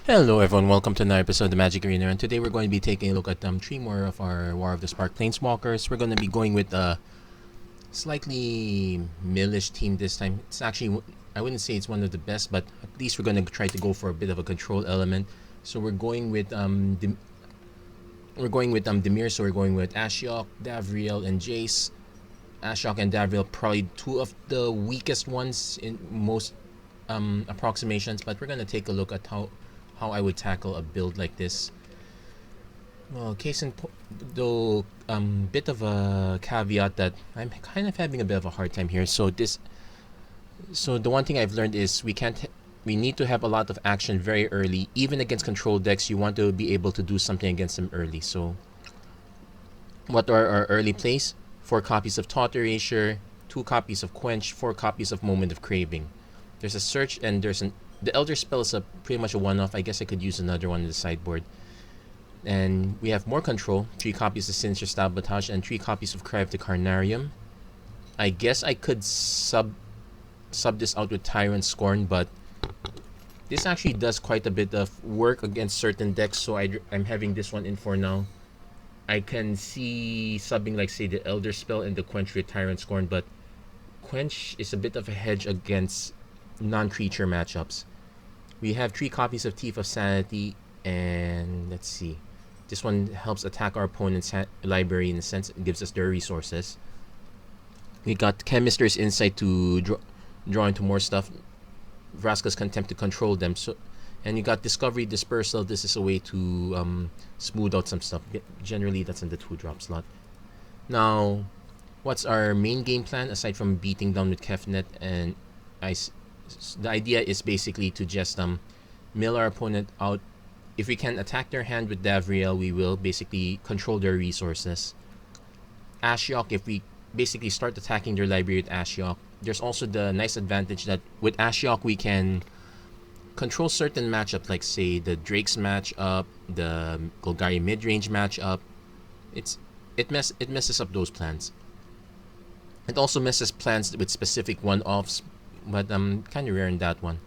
Hello everyone, welcome to another episode of the MTG Arena Run. Today we're going to be taking a look at 3 more of our War of the Spark Planeswalkers. We're going to be going with a slightly millish team this time. It's actually, I wouldn't say it's one of the best, but at least we're going to try to go for a bit of a control element. So we're going with Demir, so we're going with Ashiok, Davriel, and Jace. Ashiok and Davriel probably two of the weakest ones in most approximations, but we're going to take a look at how I would tackle a build like this. Well, case in though, bit of a caveat that I'm kind of having a bit of a hard time here. So the one thing I've learned is we need to have a lot of action very early. Even against control decks, you want to be able to do something against them early. So what are our early plays? 4 copies of Thought Erasure, 2 copies of Quench, 4 copies of Moment of Craving. There's a search and the Elder Spell is pretty much a one-off. I guess I could use another one in the sideboard. And we have more control. 3 copies of Sinister Sabotage and 3 copies of Cry of the Carnarium. I guess I could sub this out with Tyrant Scorn, but this actually does quite a bit of work against certain decks, so I'm having this one in for now. I can see subbing like, say, the Elder Spell and the Quench with Tyrant Scorn, but Quench is a bit of a hedge against non-creature matchups. We have 3 copies of Thief of Sanity, and let's see. This one helps attack our opponent's library in a sense. It gives us their resources. We got Chemister's Insight to draw into more stuff. Vraska's Contempt to control them. And you got Discovery Dispersal. This is a way to smooth out some stuff. Generally, that's in the 2-drop slot. Now, what's our main game plan aside from beating down with Kefnet and Ice? The idea is basically to just mill our opponent out. If we can attack their hand with Davriel, we will basically control their resources. Ashiok, if we basically start attacking their library with Ashiok, there's also the nice advantage that with Ashiok we can control certain matchups, like say the Drake's matchup, the Golgari mid-range matchup. It messes up those plans. It also messes plans with specific one-offs, but kind of rare in that one.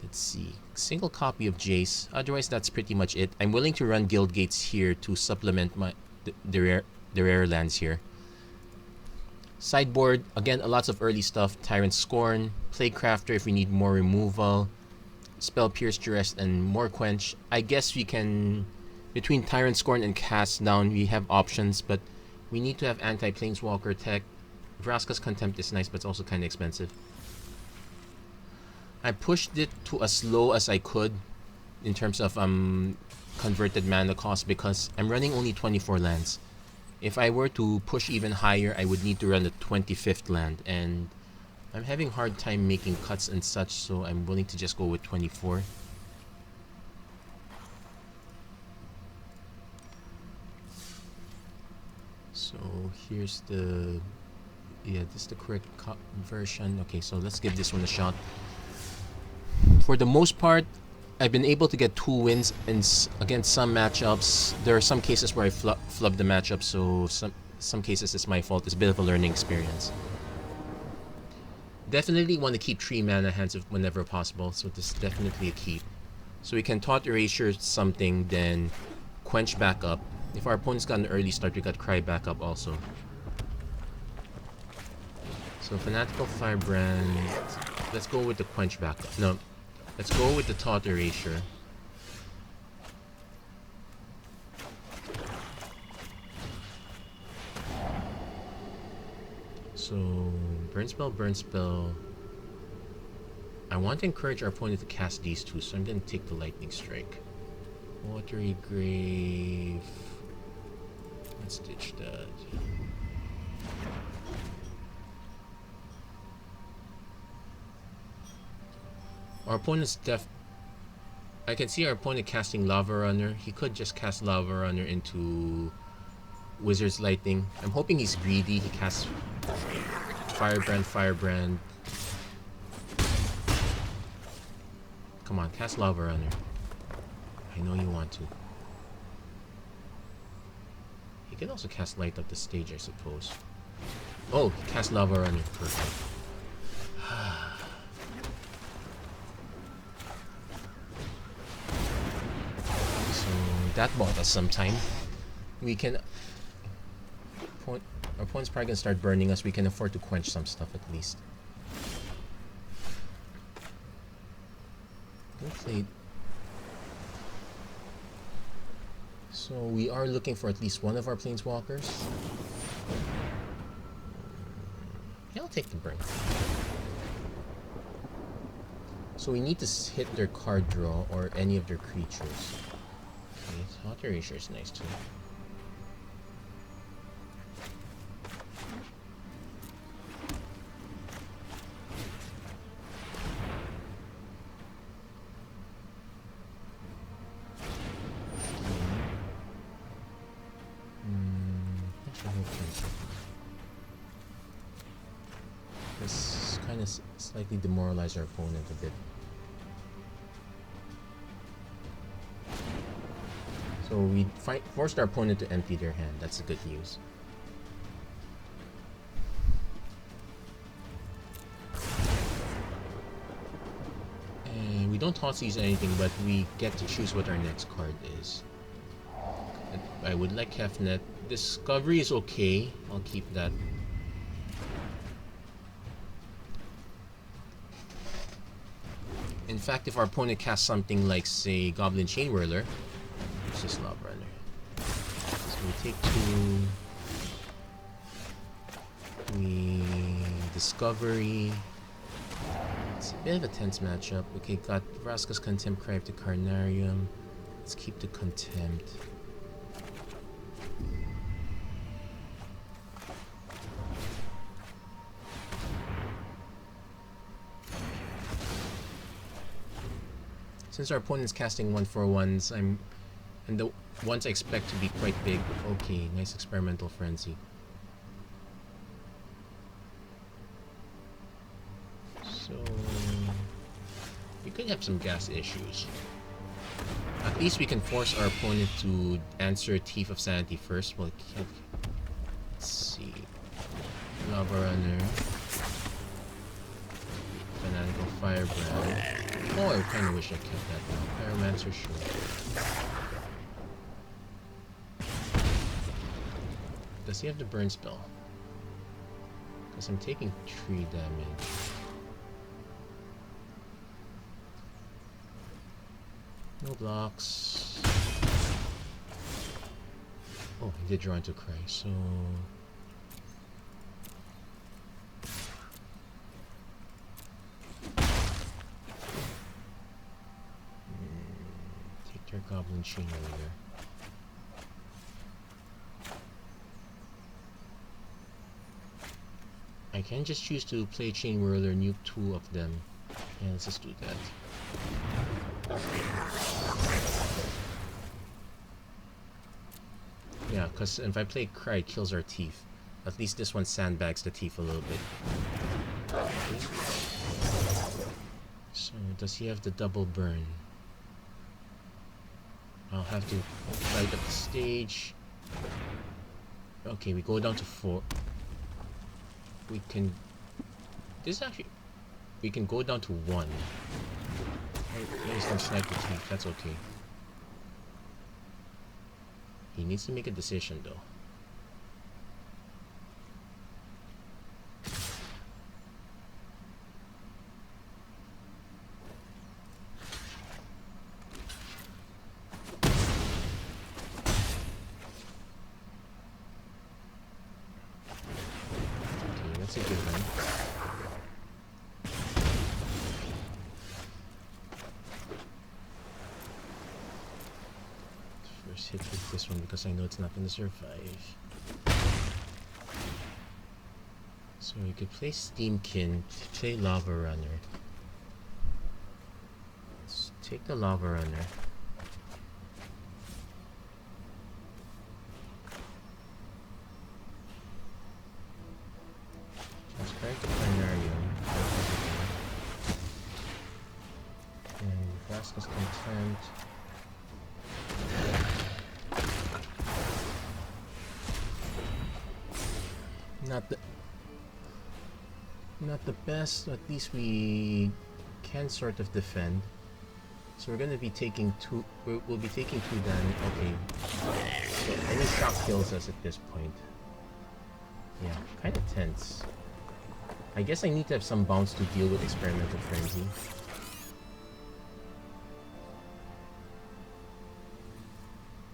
Let's see. Single copy of Jace. Otherwise, that's pretty much it. I'm willing to run Guild Gates here to supplement the rare lands here. Sideboard, again, lots of early stuff. Tyrant Scorn, Plaguecrafter if we need more removal, Spell Pierce, Duress, and more Quench. I guess we can, between Tyrant Scorn and Cast Down, we have options, but we need to have anti-Planeswalker tech. Vraska's Contempt is nice, but it's also kind of expensive. I pushed it to as low as I could in terms of converted mana cost because I'm running only 24 lands. If I were to push even higher, I would need to run a 25th land, and I'm having a hard time making cuts and such, so I'm willing to just go with 24. So here's the... yeah, this is the correct version. Okay, so let's give this one a shot. For the most part, I've been able to get 2 wins against some matchups. There are some cases where I flub the matchup, so some cases it's my fault. It's a bit of a learning experience. Definitely want to keep 3 mana hands whenever possible, so this is definitely a keep. So we can Thought Erasure something, then Quench back up. If our opponent's got an early start, we got Cry back up also. So Fanatical Firebrand, let's go with the Quench backup. No, let's go with the Thought Erasure. So Burn Spell. I want to encourage our opponent to cast these 2, so I'm going to take the Lightning Strike. Watery Grave. Let's ditch that. Our opponent's I can see our opponent casting Lava Runner. He could just cast Lava Runner into Wizard's Lightning. I'm hoping he's greedy. He casts Firebrand. Come on, cast Lava Runner. I know you want to. He can also cast Light Up the Stage, I suppose. Oh, he cast Lava Runner. Perfect. that bought us some time. We can... Our opponent's probably gonna start burning us. We can afford to quench some stuff at least. Hopefully. So we are looking for at least one of our planeswalkers. Yeah, I'll take the burn. So we need to hit their card draw or any of their creatures. Okay, Hot Erasure is nice too. This kind of slightly demoralize our opponent a bit. So we forced our opponent to empty their hand. That's the good news. And we don't toss these anything, but we get to choose what our next card is. I would like Hefnet. Discovery is okay. I'll keep that. In fact, if our opponent casts something like, say, Goblin Chain Whirler, it's just Lava Runner. So we take 2. We Discovery. It's a bit of a tense matchup. Okay, got Vraska's Contempt, Cryptic Carnarium. Let's keep the Contempt. Since our opponent's casting 1/1s, and the ones I expect to be quite big. Okay, nice Experimental Frenzy. So we could have some gas issues. At least we can force our opponent to answer Thief of Sanity first. Well, let's see. Lava Runner. Fanatical Firebrand. Oh, I kind of wish I kept that now. Pyromancer, sure. Does he have the burn spell? Because I'm taking 3 damage. No blocks. Oh, he did draw into Cry, so... Goblin Chain Whirler. I can just choose to play Chain Whirler, nuke 2 of them. Yeah, let's just do that. Yeah, because if I play Cry, it kills our Thief. At least this one sandbags the Thief a little bit. Okay. So, does he have the double burn? I'll have to light up the stage. Okay, we go down to 4. We can... This actually... We can go down to 1. He's gonna snipe the Thief, that's okay. He needs to make a decision though. That's a good one. First hit with this one because I know it's not going to survive. So you could play Steamkin, play Lava Runner. Let's take the Lava Runner. Transparent Planarium. And Vraska's Contempt. Not the best, at least we can sort of defend. So we're gonna be taking two. We'll be taking 2 damage. Okay. So any shock kills us at this point. Yeah, kind of tense. I guess I need to have some bounce to deal with experimental frenzy.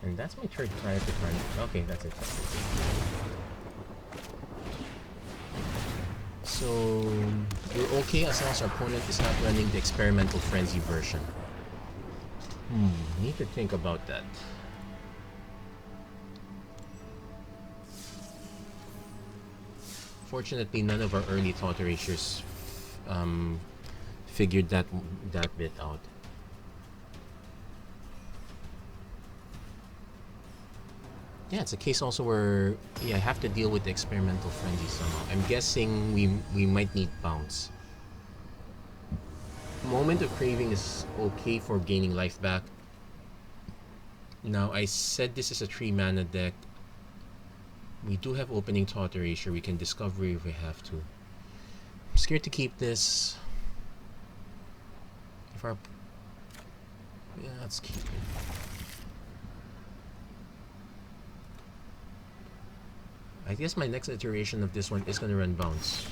And that's my third try at the time. Okay, that's it. So we're okay as long as our opponent is not running the experimental frenzy version. Need to think about that. Fortunately, none of our early thought erasures figured that bit out. Yeah, it's a case also where I have to deal with the experimental frenzy somehow. I'm guessing we might need bounce. Moment of Craving is okay for gaining life back. Now, I said this is a 3 mana deck. We do have opening Thought Erasure. We can Discovery if we have to. I'm scared to keep this. If our... Yeah, let's keep it. I guess my next iteration of this one is going to run Bounce.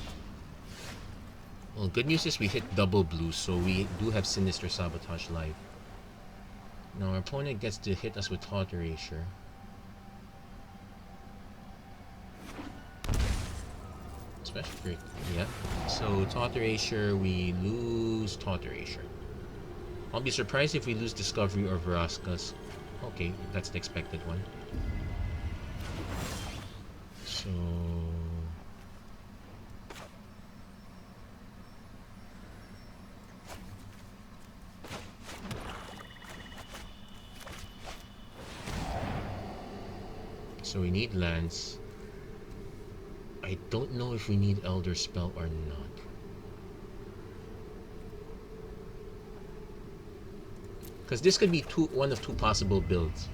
Well, good news is we hit double blue, so we do have Sinister Sabotage live. Now our opponent gets to hit us with Thought Erasure. Special Break, yeah. So Thought Erasure, we lose Thought Erasure. I'll be surprised if we lose Discovery or Veraskas. Okay, that's the expected one. So... So we need lands. I don't know if we need Elder Spell or not. Because this could be one of two possible builds.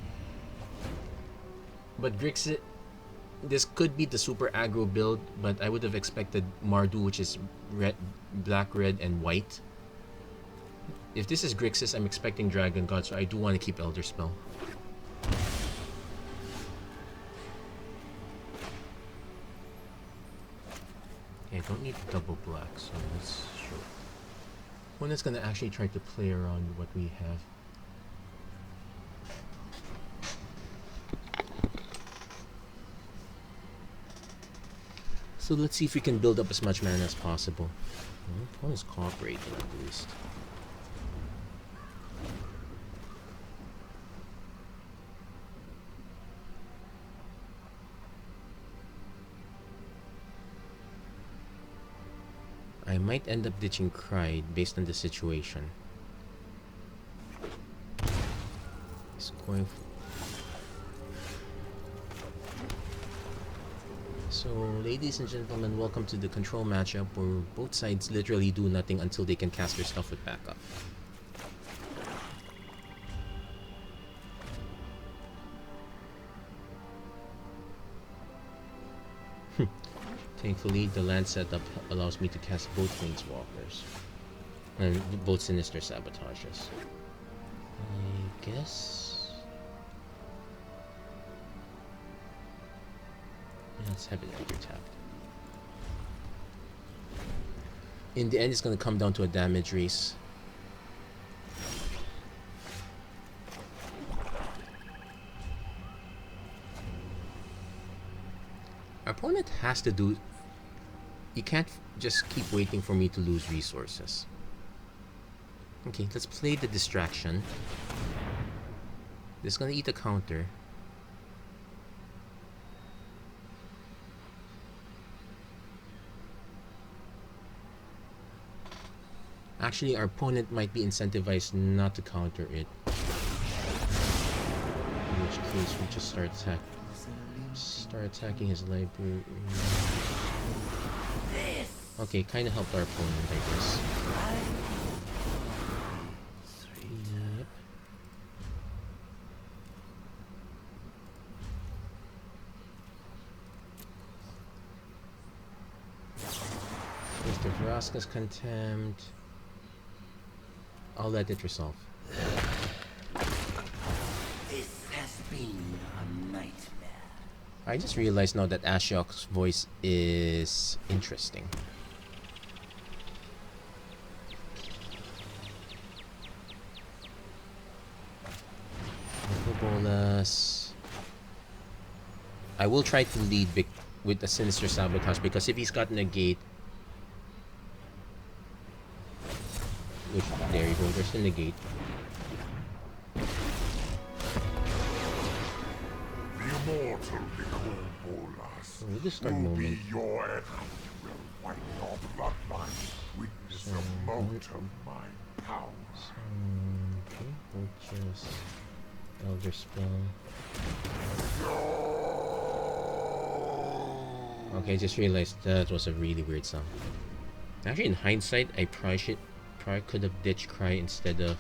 But Grixis, this could be the super aggro build, but I would have expected Mardu, which is red, black, red, and white. If this is Grixis, I'm expecting Dragon God, so I do want to keep Elder Spell. I don't need double black, so let's show. One that's gonna actually try to play around what we have. So let's see if we can build up as much mana as possible. One is cooperating at least. I might end up ditching Cried based on the situation. He's going for... So, ladies and gentlemen, welcome to the control matchup where both sides literally do nothing until they can cast their stuff with backup. Thankfully, the land setup allows me to cast both Planeswalkers. And both Sinister Sabotages. I guess... Let's have it under-tapped. In the end, it's going to come down to a damage race. Our opponent has to do... You can't just keep waiting for me to lose resources. Okay, let's play the distraction. This is gonna eat a counter. Actually, our opponent might be incentivized not to counter it. In which case, we just start attacking his library. Okay, kind of helped our opponent, I guess. Yep. There's the Vraska's Contempt. I'll let it resolve. has been a nightmare. I just realized now that Ashiok's voice is interesting. Bolas. I will try to lead with the Sinister Sabotage, because if he's got Negate, which, there you go, there's the Negate. The immortal Bolas With the start will moment. be your end. Will wipe your bloodline. Witness the moat of my powers. Okay, purchase Elder Spell. Okay, I just realized that was a really weird sound. Actually, in hindsight, I probably could have ditched Cry instead of,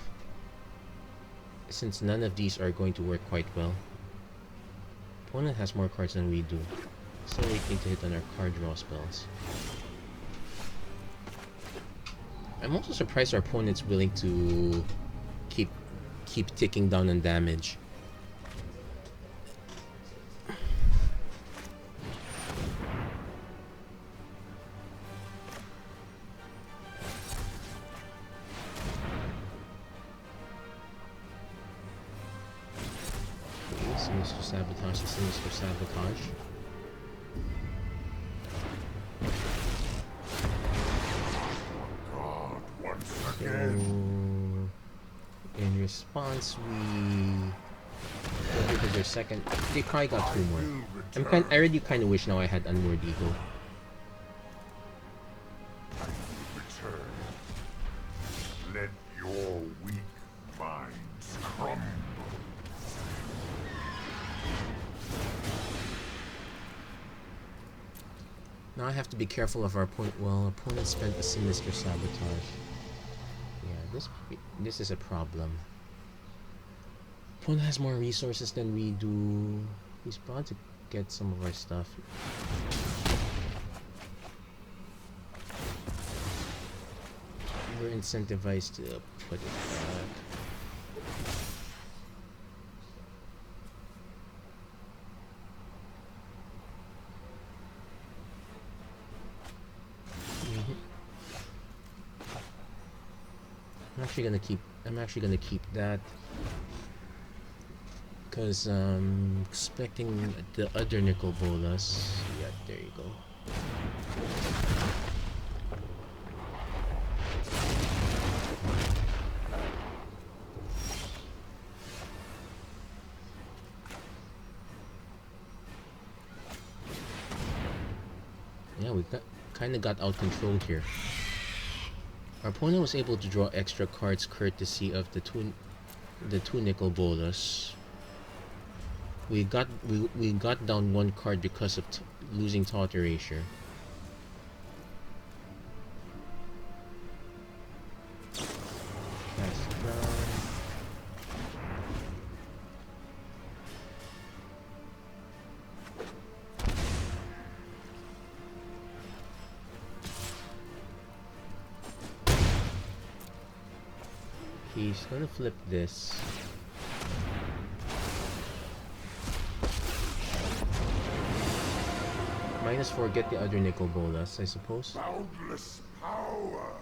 since none of these are going to work quite well. Opponent has more cards than we do. Still waiting to hit on our card draw spells. I'm also surprised our opponent's willing to keep ticking down on damage. Sinister Sabotage and Sinister Sabotage. God, once So, again. in response, we did their second. They probably got two more. I already kind of wish now I had Unmoored Eagle. I will return. Let your weak minds crumble. Now I have to be careful of our opponent. Well, our opponent spent a Sinister Sabotage. Yeah, this is a problem. Opponent has more resources than we do. He's bound to get some of our stuff. We're incentivized to put it back. I'm actually gonna keep that, because I'm expecting the other Nicol Bolas. Yeah, there you go. Yeah, we kind of got out controlled here. Our opponent was able to draw extra cards courtesy of the two Nicol Bolas. We got down one card because of losing Thought Erasure. Cast down. He's gonna flip this. -4, get the other Nicol Bolas, I suppose. Boundless power.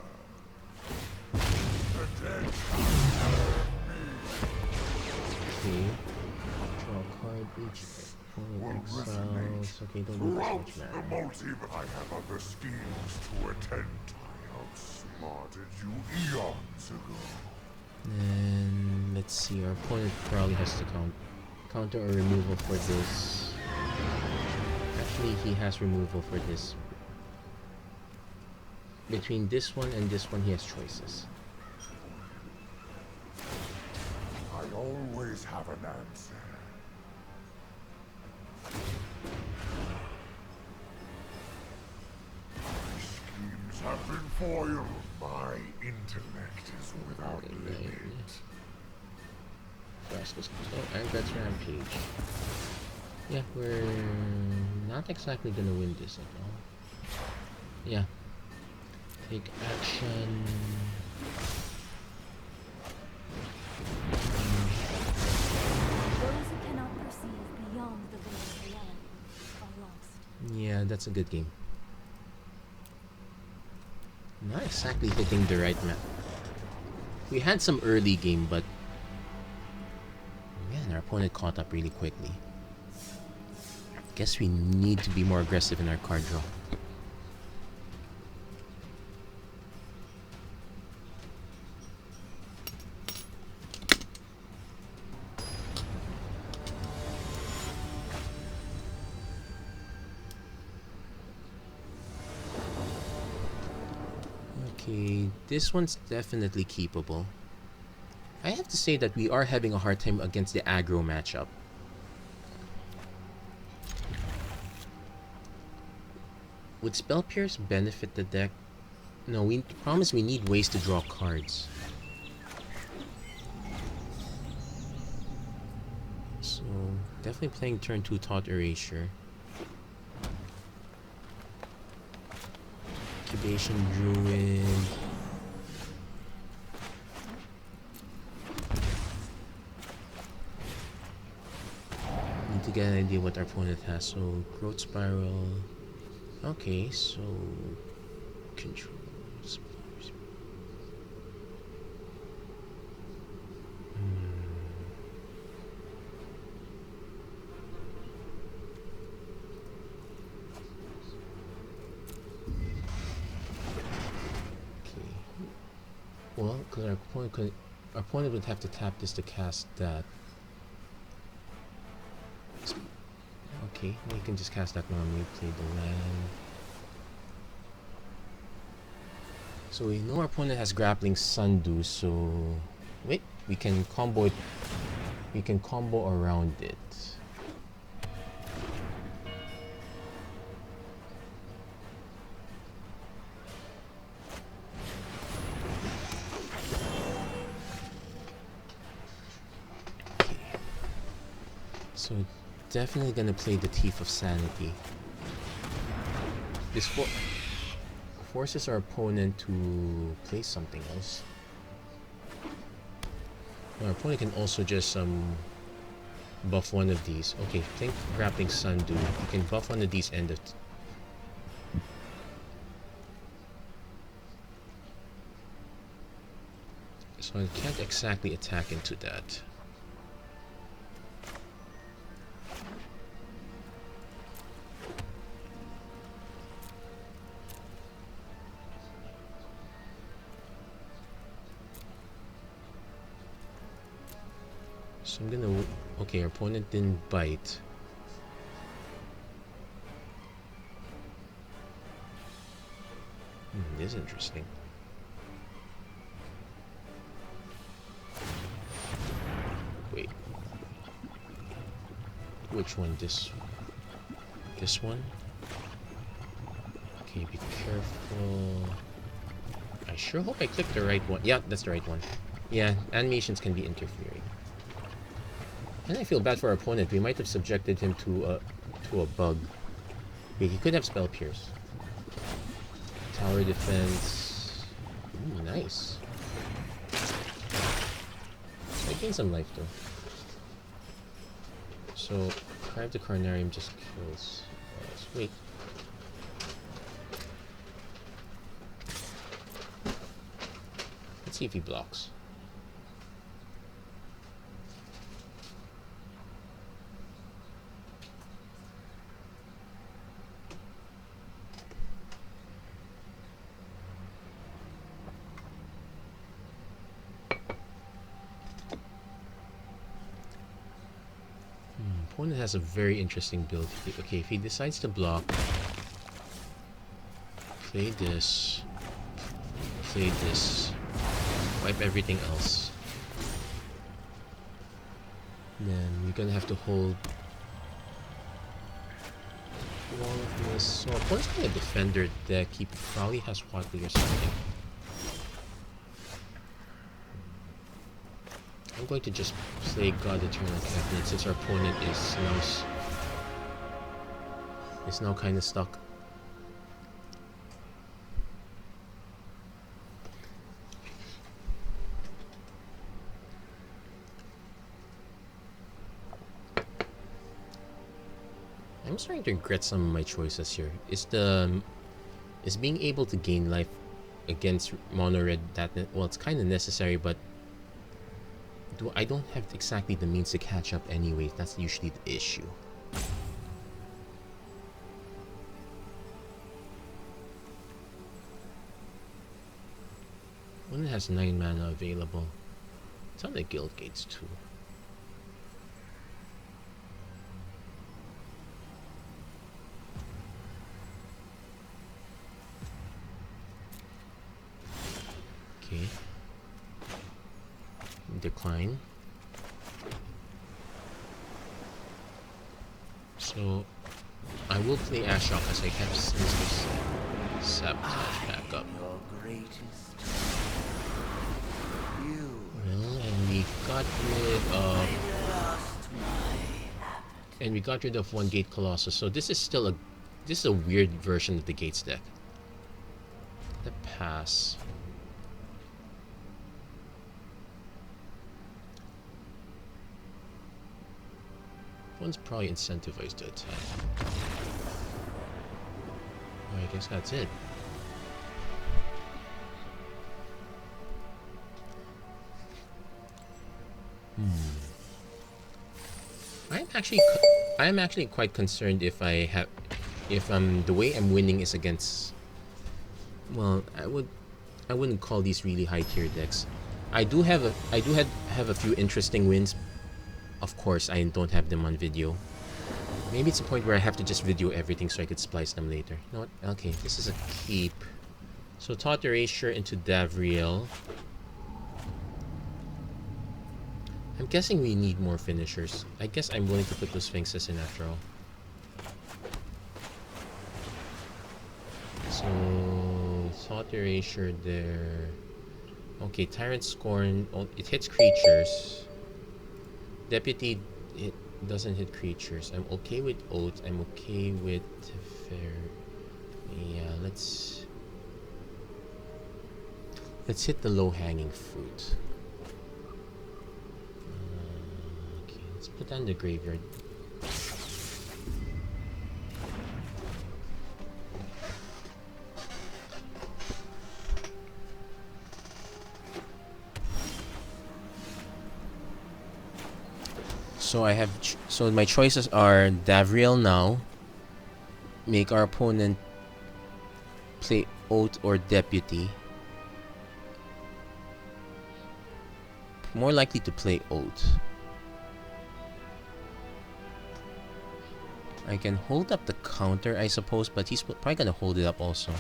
The dead. Okay. Draw a card each opponent exiles. Okay, don't do this Throughout much the mana. multi, but I have other schemes to attend. I outsmarted you eons ago. And let's see, our opponent probably has to counter or removal for this. Actually, he has removal for this. Between this one and this one, he has choices. I always have an answer. My schemes have been foiled. My intellect is without limit. Oh, and that's Rampage. Yeah, we're not exactly gonna win this at all. Yeah. Take action. Those that's a good game. Not exactly hitting the right map. We had some early game, but man, our opponent caught up really quickly. Guess we need to be more aggressive in our card draw. Okay, this one's definitely keepable. I have to say that we are having a hard time against the aggro matchup. Would Spell Pierce benefit the deck? No, we promise we need ways to draw cards. So, definitely playing turn 2 Thought Erasure. Incubation Druid. Need to get an idea what our opponent has. So, Growth Spiral. Okay, so control. Okay. Well, because our opponent would have to tap this to cast that. Okay, we can just cast that normally, play the land. So we know our opponent has Grappling Sundew, so wait, we can combo it. We can combo around it. Okay. So definitely gonna play the Thief of Sanity. This forces our opponent to play something else. Our opponent can also just buff one of these. Okay, think Grappling Sundew. You can buff one of these end of so I can't exactly attack into that. So I'm gonna... Okay, our opponent didn't bite. This is interesting. Wait. Which one? This one? Okay, be careful. I sure hope I clicked the right one. Yeah, that's the right one. Yeah, animations can be interfering. And I feel bad for our opponent. We might have subjected him to a bug. Wait, he could have Spell Pierce. Tower defense. Ooh, nice. So I gain some life though. So Drive the Carnarium just kills. Wait. Let's see if he blocks. Opponent has a very interesting build. Okay, if he decides to block, play this, wipe everything else, then we're gonna have to hold all of this. So opponent's playing a defender deck. He probably has Watley or something. I'm going to just play God Eternal Cabinet since our opponent is now kind of stuck. I'm starting to regret some of my choices here. Is being able to gain life against mono red that, well, it's kind of necessary, but I don't have exactly the means to catch up anyways. That's usually the issue. One has 9 mana available. It's on the guild gates too. Okay. Decline. So I will play Ashiok as I have Sinister's Sabotage back up. Your greatest. Well, and we got rid of one Gate Colossus. So this is a weird version of the Gates deck. The pass. One's probably incentivized to attack. Well, I guess that's it. I'm actually quite concerned if the way I'm winning is against, well, I wouldn't call these really high tier decks. I do have a few interesting wins. Of course, I don't have them on video. Maybe it's a point where I have to just video everything so I could splice them later. You know what? Okay, this is a keep. So Thought Erasure into Davriel. I'm guessing we need more finishers. I guess I'm willing to put those Sphinxes in after all. So Thought Erasure there. Okay, Tyrant Scorn. Oh, it hits creatures. Deputy, it doesn't hit creatures. I'm okay with Oath. I'm okay with Fair. Yeah, let's hit the low-hanging fruit. Okay, let's put that in the graveyard. So I have, so my choices are Davriel now, make our opponent play Oath or Deputy. More likely to play Oath. I can hold up the counter, I suppose, but he's probably gonna hold it up also.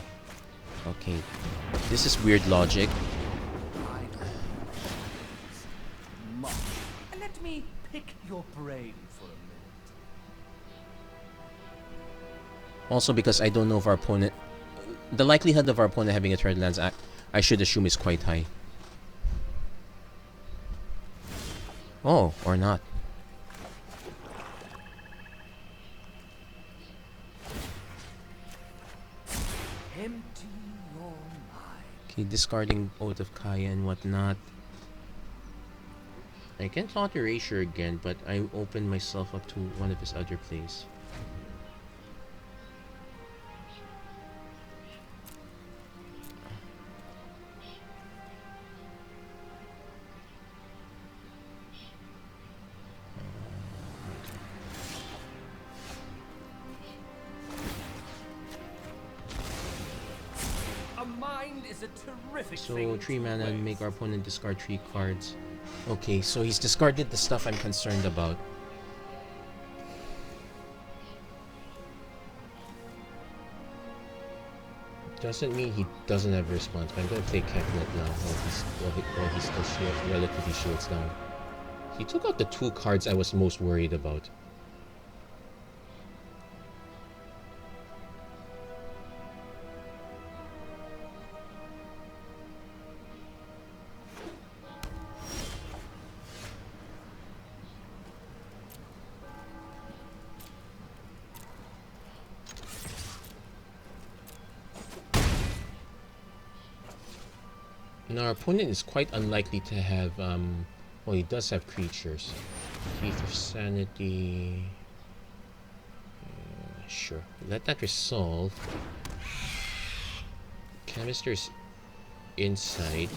Okay, this is weird logic. Let me pick your brain for a minute. Also because I don't know if our opponent, the likelihood of our opponent having a third lands, I should assume is quite high. Oh, or not. Empty your mind. Okay, discarding Oath of Kaya and whatnot. I can Thought Erasure again, but I open myself up to one of his other plays. A mind is a terrific So thing 3 to mana and waste. make our opponent discard 3 cards. Okay, so he's discarded the stuff I'm concerned about. Doesn't mean he doesn't have a response, but I'm gonna play Keknet now while he's still relatively shields down. He took out the 2 cards I was most worried about. Now our opponent is quite unlikely to have, well, he does have creatures. Thief of Sanity. Sure. Let that resolve. Canisters inside.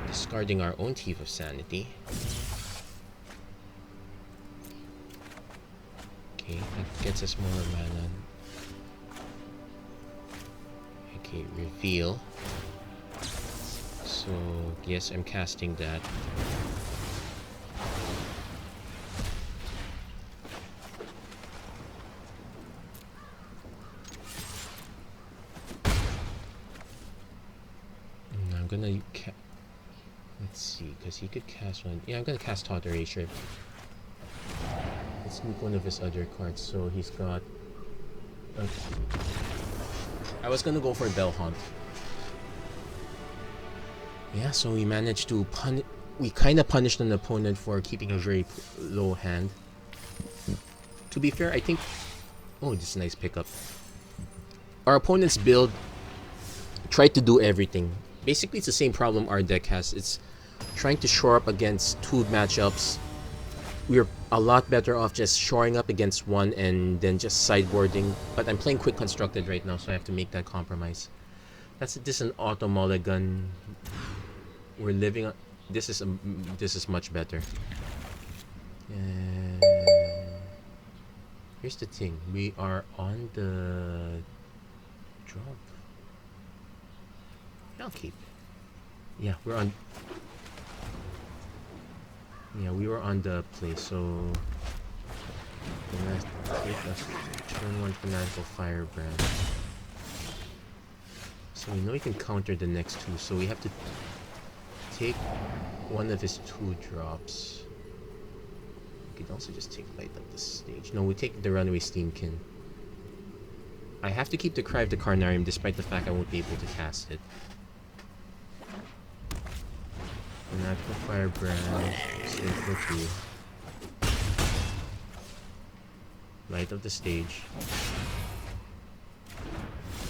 Discarding our own Thief of Sanity. Okay, that gets us more mana. Okay, reveal. So, yes, I'm casting that. I'm gonna let's see, because he could cast one. Yeah, I'm gonna cast Thought Erasure. Let's sneak one of his other cards. So he's got. Okay. I was gonna go for Bell Hunt. Yeah, so we managed to we kind of punished an opponent for keeping a very low hand. To be fair, I think. Oh, this is a nice pickup. Our opponent's build tried to do everything. Basically, it's the same problem our deck has. It's trying to shore up against two matchups. We're a lot better off just shoring up against one and then just sideboarding. But I'm playing Quick Constructed right now, so I have to make that compromise. This is an auto mulligan. We're living on. This is much better. And here's the thing: we are on the drop. I'll keep. Yeah, we're on. Yeah, we were on the play, so let's take us turn 1 Fanatical Firebrand. So we know he can counter the next two, so we have to take one of his 2-drops. We could also just take Light Up the Stage. No, we take the Runaway Steamkin. I have to keep the Cry of the Carnarium despite the fact I won't be able to cast it. Fanatical Firebrand, save for 2. Light Up the Stage.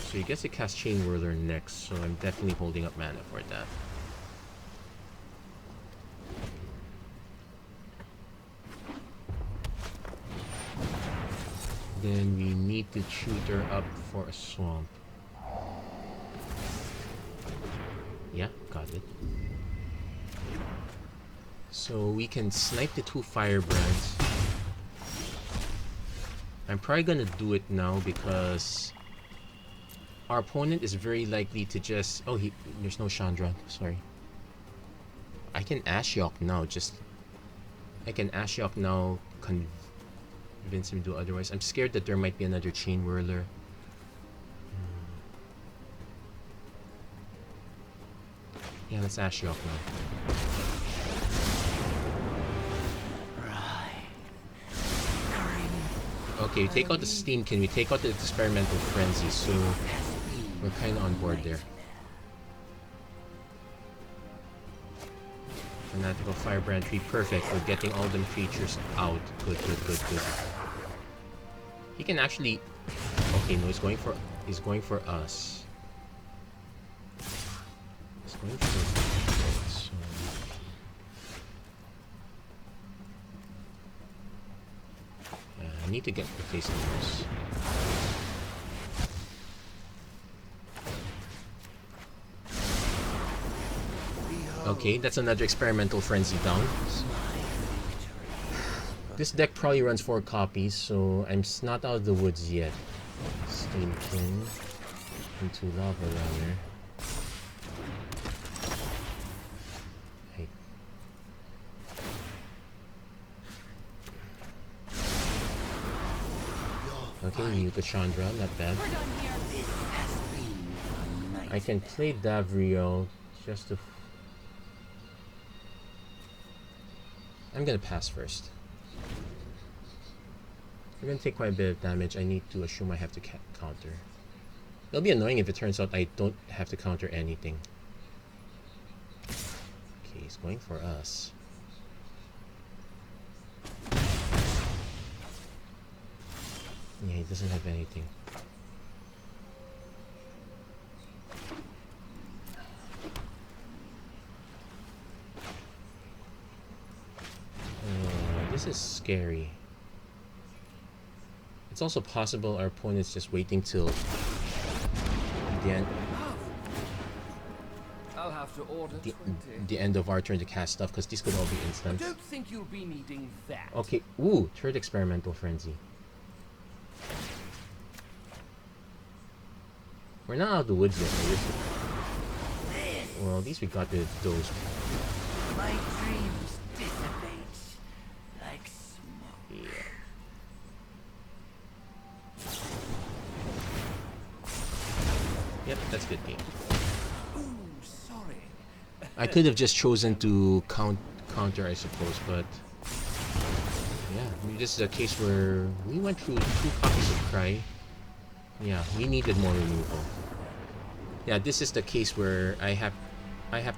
So he gets to cast Chain Whirler next, so I'm definitely holding up mana for that. Then we need to tutor up for a swamp. Yeah, got it. So we can snipe the 2 Firebrands. I'm probably gonna do it now because our opponent is very likely to just... Oh, there's no Chandra, sorry. I can Ashiok now, I can Ashiok now, convince him to do otherwise. I'm scared that there might be another Chain Whirler. Yeah, let's Ashiok now. Okay, we take out the Steamkin, we take out the Experimental Frenzy, so we're kind of on board there. Fanatical Firebrand tree, perfect. We're getting all them creatures out. Good, good, good, good. He can actually... Okay, no, he's going for us. He's going for us. So... I need to get the face numbers. Okay, that's another Experimental Frenzy down. This deck probably runs 4 copies, so I'm not out of the woods yet. Steamkin into Lava Runner. Hey. Okay, Muta Chandra, not bad. I can play Davriel just to... I'm gonna pass first. We're gonna take quite a bit of damage. I need to assume I have to counter. It'll be annoying if it turns out I don't have to counter anything. Okay, he's going for us. Yeah, he doesn't have anything. This is scary. It's also possible our opponent's just waiting till the end, I'll have to order 20. the end of our turn to cast stuff, because these could all be I instants. don't think you'll be needing that. Okay, ooh, third experimental frenzy. We're not out of the woods yet, are we? Well, at least we got rid of those. My dreams dissipate like smoke. Yeah. Yep, that's a good game. Ooh, sorry. I could have just chosen to counter, I suppose, but yeah, this is a case where we went through 2 copies of Cry. Yeah, we needed more removal. Yeah, this is the case where I have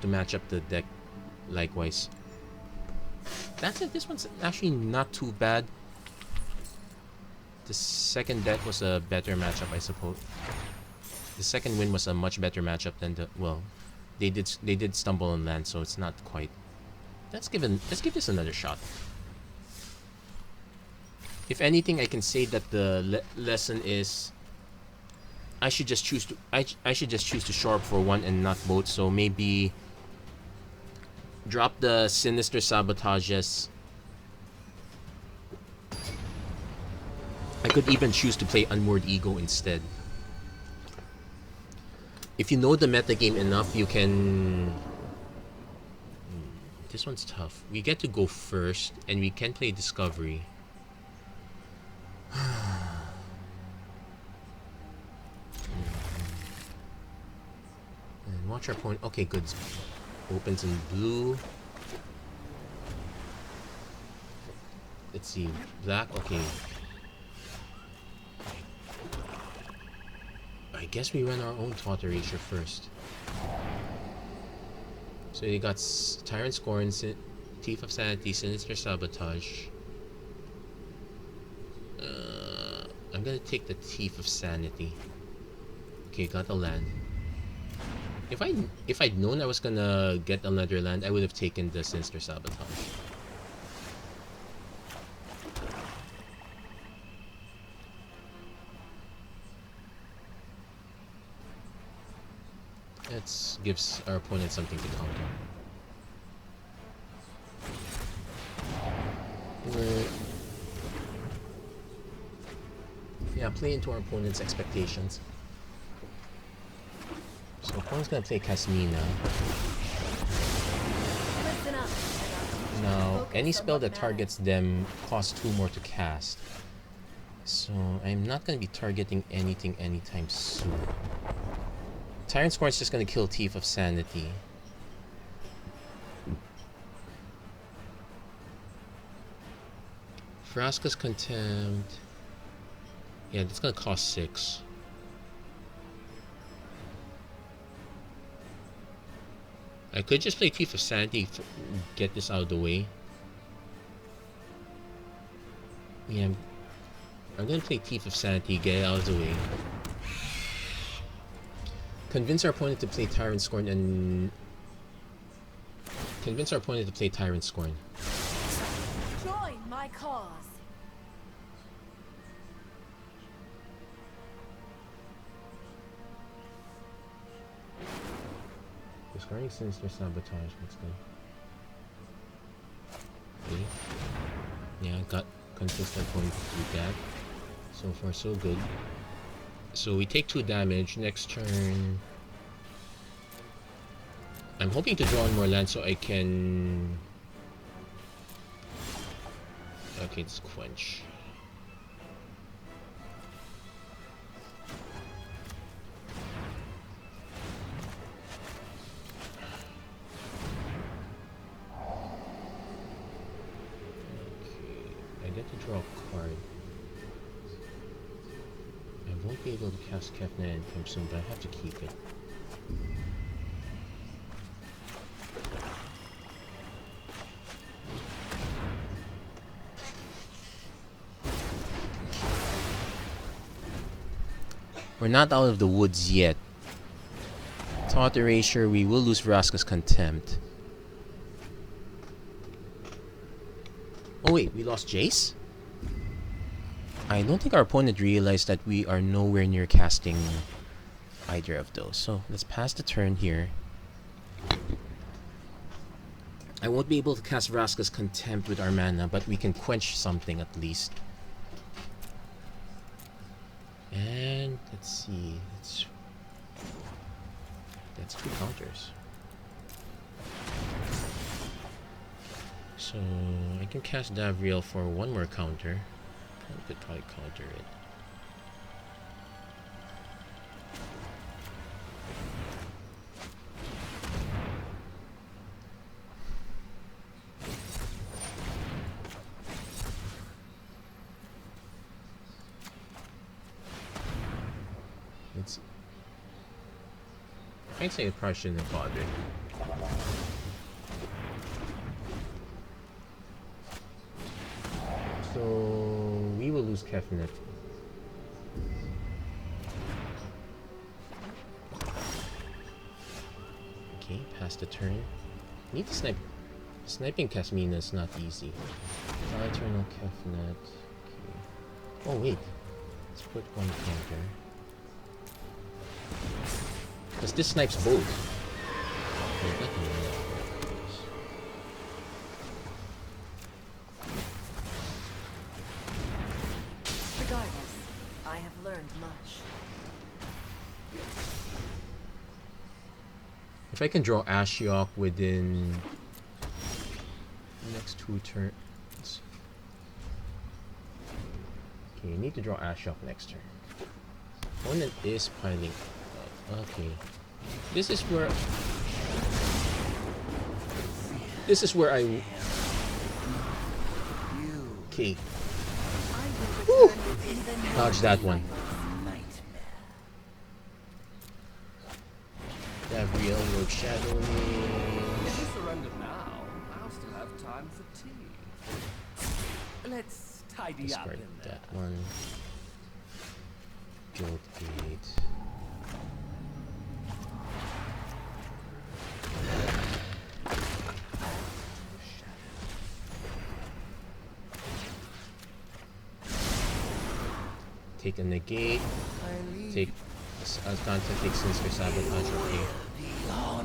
to match up the deck likewise. That's it. This one's actually not too bad. The second deck was a better matchup, I suppose. The second win was a much better matchup than the, well, they did stumble on land, so it's not quite. Let's give this another shot. If anything, I can say that the lesson is I should just choose to shore up for one and not both. So maybe drop the Sinister Sabotages. I could even choose to play Unmoored Ego instead. If you know the metagame enough, you can... This one's tough. We get to go first, and we can play Discovery. And watch our opponent. Okay, good. Opens in blue. Let's see. Black. Okay. I guess we run our own Thought Erasure first. So you got Tyrant Scorn, Thief of Sanity, Sinister Sabotage. I'm gonna take the Thief of Sanity. Okay, got a land. If I'd known I was gonna get another land, I would have taken the Sinister Sabotage. That gives our opponent something to counter. Yeah, play into our opponent's expectations. So opponent's gonna play Kasmina. Now, any spell that targets them costs 2 more to cast. So I'm not gonna be targeting anything anytime soon. Tyrant Scorn is just gonna kill Thief of Sanity. Vraska's Contempt. Yeah, that's gonna cost 6. I could just play Thief of Sanity to get this out of the way. Yeah, I'm gonna play Thief of Sanity, get it out of the way. Convince our opponent to play Tyrant Scorn and... Convince our opponent to play Tyrant Scorn. Join my cause. Discarding Sinister Sabotage, let's go. Okay. Yeah, got consistent point with that. So far so good. So we take 2 damage. Next turn, I'm hoping to draw on more land so I can... Okay, it's Quench. Okay, I get to draw a card. I won't be able to cast Kefna anytime soon, but I have to keep it. We're not out of the woods yet. Thought Erasure, we will lose Vraska's Contempt. Oh wait, we lost Jace? I don't think our opponent realized that we are nowhere near casting either of those. So let's pass the turn here. I won't be able to cast Vraska's Contempt with our mana, but we can quench something at least. And let's see. That's 2 counters. So I can cast Davriel for 1 more counter. I could probably counter it. I'd say it probably shouldn't have bothered. So we will lose Kefnet. Okay, pass the turn. Need to snipe. Sniping Kasmina is not easy. Eternal Kefnet. Okay. Oh wait. Let's put 1 counter. Because this snipes both. Wait, not really. Regardless, I have learned much. If I can draw Ashiok within the next 2 turns. Okay, you need to draw Ashiok next turn. Opponent is piling up. Okay. This is where I okay. Woo! Dodge that one. Davriel will shadow me. If you surrender now, I'll still have time for tea. Let's tidy up Discard in there. that one. Guild Gate. Take a negate. Take Asganta takes Sinister Sabotage. Okay.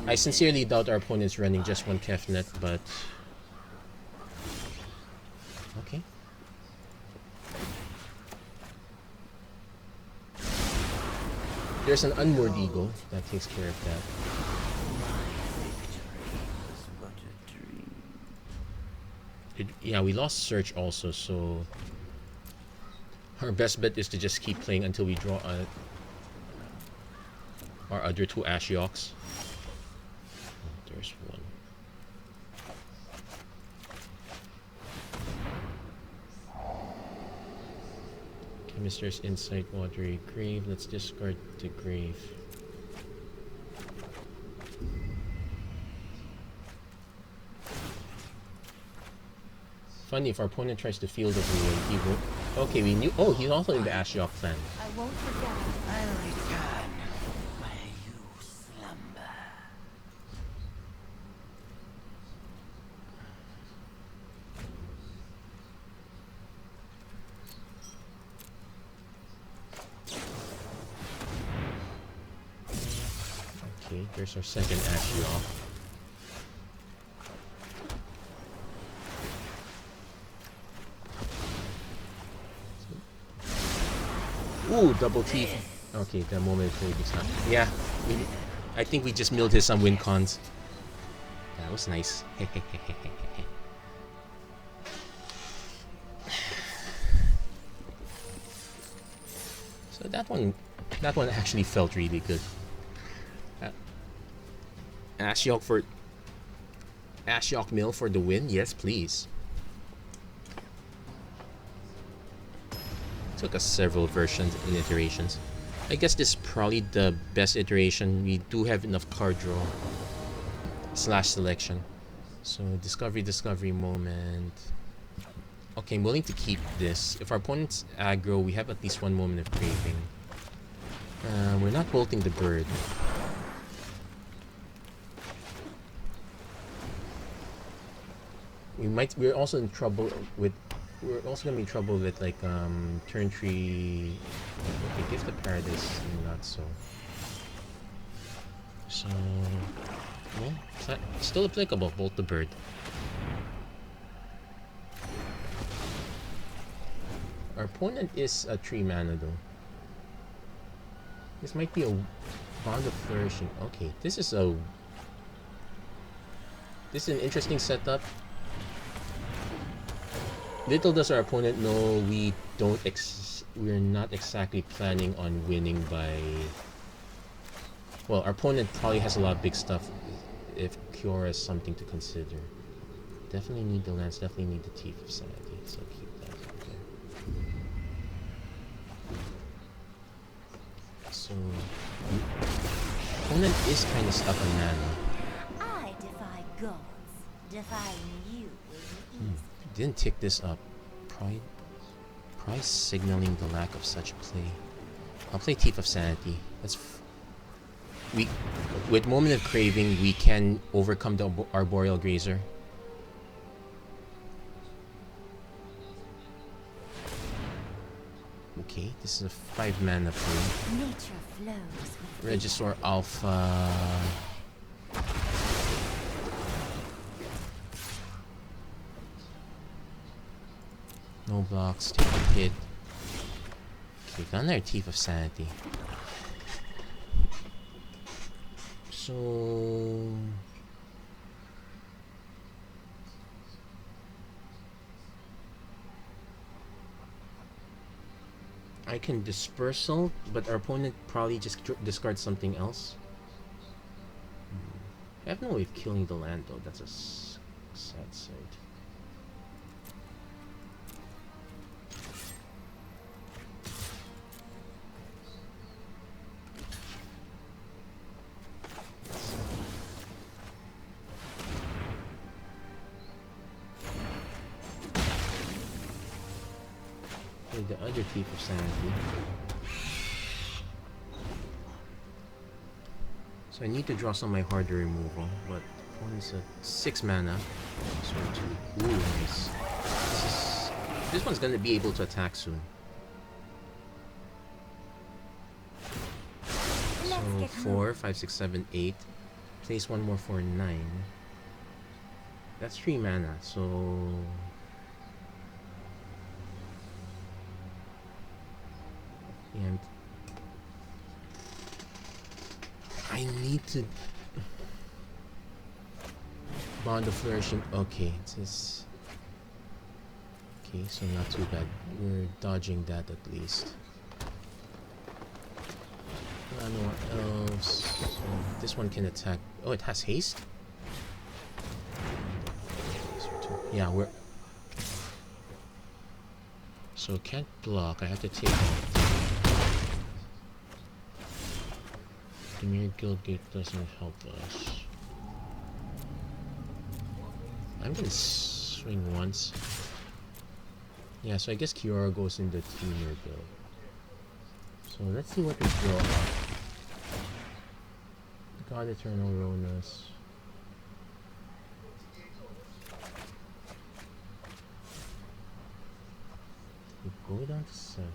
I sincerely doubt our opponent's running just 1 Kefnet, but okay. There's an Unmoored Eagle that takes care of that. Yeah, we lost Search also, so our best bet is to just keep playing until we draw our other 2 Ashioks. Oh, there's 1. Chemister's Insight, Watery Grave. Let's discard the Grave. Funny, if our opponent tries to field of ruin, he won't. Okay, we knew. Oh, he's also in the Ashiok clan. I won't forget. I'll return where you slumber. Okay, there's our second Ashiok. Ooh, double T. Okay, that moment is really not. Yeah, I think we just milled his some win cons. That was nice. So that one actually felt really good. Ashiok mill for the win. Yes, please. Took us several versions and iterations. I guess this is probably the best iteration. We do have enough card draw / selection. So discovery moment. Okay, I'm willing to keep this. If our opponent's aggro, we have at least 1 moment of craving. We're not bolting the bird. We're also in trouble with we're also gonna be in trouble with like turn 3. Okay, Gift of Paradise, not so. So, well, still applicable. Bolt the Bird. Our opponent is a 3 mana though. This might be a Bond of Flourishing. Okay, this is an interesting setup. Little does our opponent know we're not exactly planning on winning by. Well, our opponent probably has a lot of big stuff. If Kiora is something to consider, definitely need the lands. Definitely need the Teeth of Sanity. So keep that out there. So, opponent is kind of stuck on mana. I defy gods. Defying you will be easy. Didn't tick this up. Probably signaling the lack of such play. I'll play Teeth of Sanity. With Moment of Craving, we can overcome the Arboreal Grazer. Okay, this is a 5 mana play. Nature flows with Regisaur Alpha. No blocks, take a hit. Okay, got another Teeth of Sanity. So I can Dispersal, but our opponent probably just discards something else. I have no way of killing the land though, that's a sad sight. The other Thief of Sanity. So I need to draw some of my harder removal, but opponent's at 6 mana. So 2. Ooh, nice. This one's gonna be able to attack soon. So 4, 5, 6, 7, 8. Place one more for 9. That's 3 mana, so and I need to Bond of Flourishing. Okay, it's just okay, so not too bad. We're dodging that at least. I don't know what else. So this one can attack. Oh, it has haste? Yeah, we're so can't block. I have to take off. Mere Guildgate doesn't help us. I'm gonna swing once. Yeah, so I guess Kiora goes in the Teamer build. So let's see what we draw. God Eternal Ronus. We go down to 7.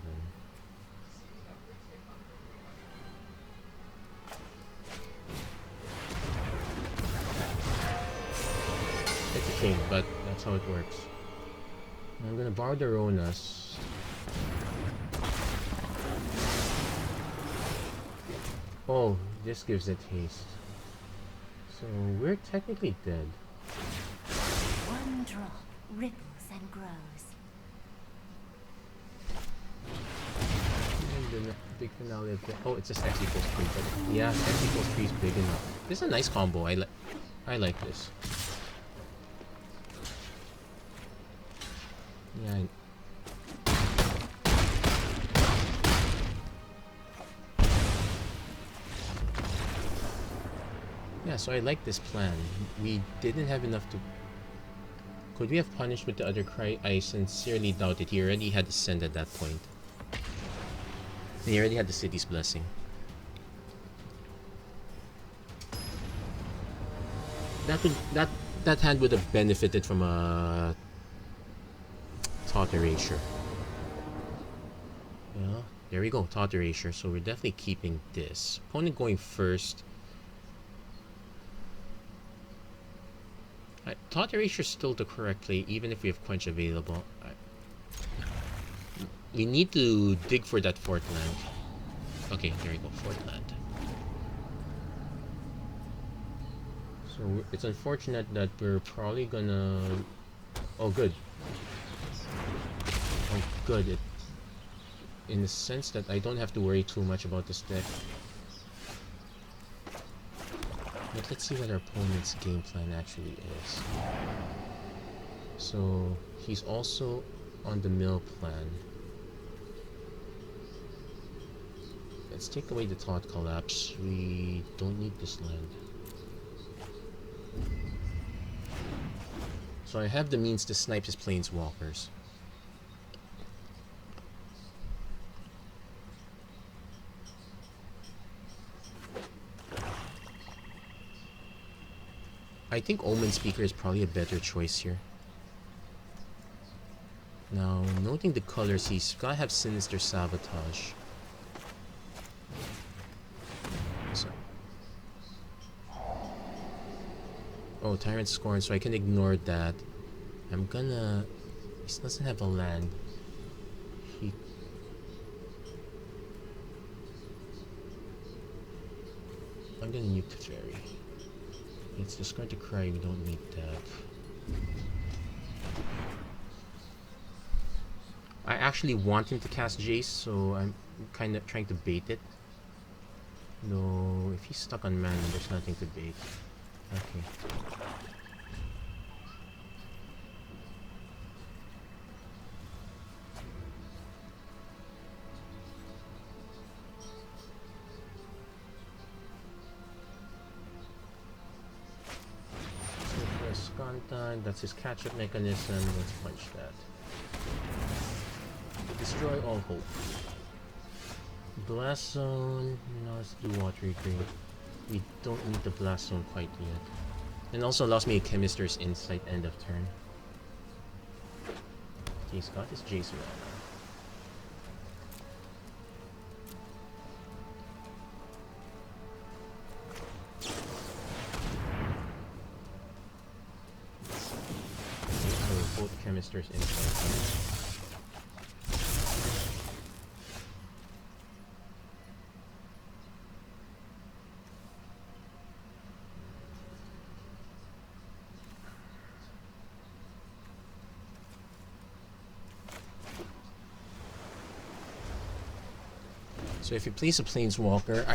It's a king, but that's how it works. I'm gonna borrow the Ronus. Oh, this gives it haste. So we're technically dead. one drop ripples and grows. And the big finale of the it's just X equals 3, but yeah, X equals 3 is big enough. This is a nice combo. I like this. Yeah. Yeah, so I like this plan. We didn't have enough to... Could we have punished with the other cry? I sincerely doubt it. He already had the send at that point. He already had the city's blessing. That hand would have benefited from a Thought Erasure. Yeah, there we go, Thought Erasure. So we're definitely keeping this. Opponent going first. Thought Erasure is still the correct play, even if we have Quench available. We need to dig for that fourth land. Okay, there we go, fourth land. So it's unfortunate that we're probably gonna... Oh, good. Oh, good. In the sense that I don't have to worry too much about this deck. But let's see what our opponent's game plan actually is. So he's also on the mill plan. Let's take away the Thought Collapse. We don't need this land. So I have the means to snipe his Planeswalkers. I think Omen Speaker is probably a better choice here. Now, noting the colors, he's gotta have Sinister Sabotage. Sorry. Oh, Tyrant Scorn, so I can ignore that. I'm gonna... He doesn't have a land. I'm gonna nuke the Fairy. It's discard to cry, we don't need that. I actually want him to cast Jace, so I'm kind of trying to bait it. No, if he's stuck on mana, there's nothing to bait. Okay. Time. That's his catch-up mechanism. Let's punch that. Destroy all hope. Blast Zone. No, let's do Watery Grave. We don't need the Blast Zone quite yet. And also allows me a Chemister's Insight end of turn. He's got his Jace mana. Chemister's Insight. So if you place a Planeswalker,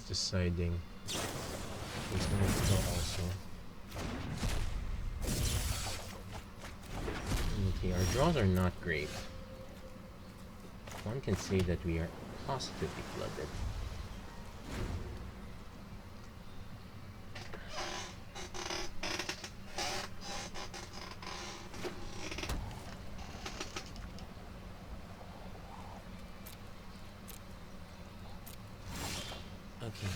is deciding. He's gonna draw also. Okay, our draws are not great. One can say that we are positively flooded. Okay,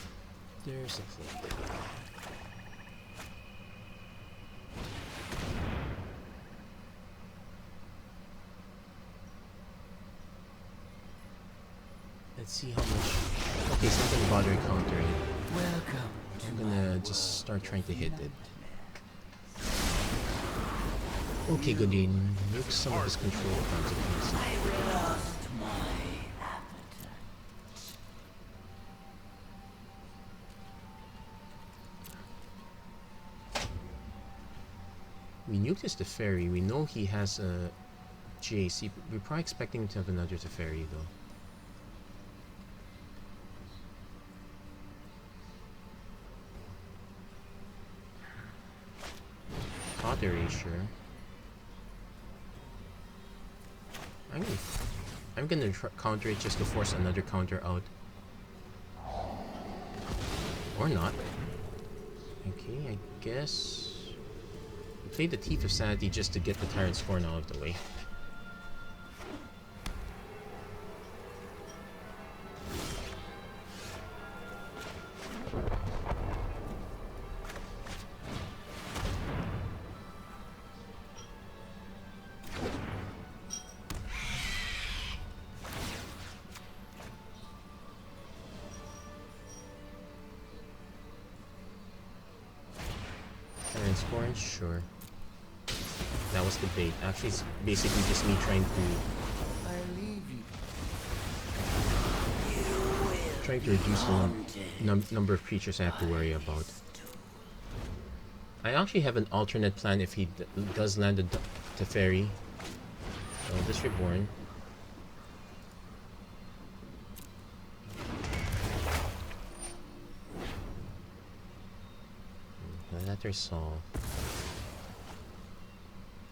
there's a flip. Let's see how much. Okay, it's not gonna bother countering. Welcome. I'm gonna just start trying to hit it. Okay, good. Nuke some of his control consequences. I lost my appetite. We nuked his Teferi. We know he has a Jace. We're probably expecting him to have another Teferi though. Thought Erasure. I'm gonna counter it just to force another counter out. Or not. Okay, I guess... Play the Teeth of Sanity just to get the Tyrant Scorn out of the way. Tyrant Scorn, sure. That was the bait. Actually, it's basically just me trying to reduce the number of creatures I have to worry about. I actually have an alternate plan if he does land the Teferi. So this Reborn. Letter Saw.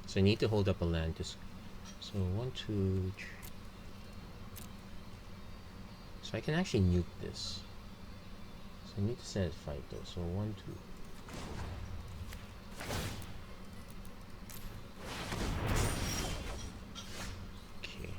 So I need to hold up a land. So 1, 2, 3. So I can actually nuke this. So I need to set it 5 though. So 1, 2. Okay.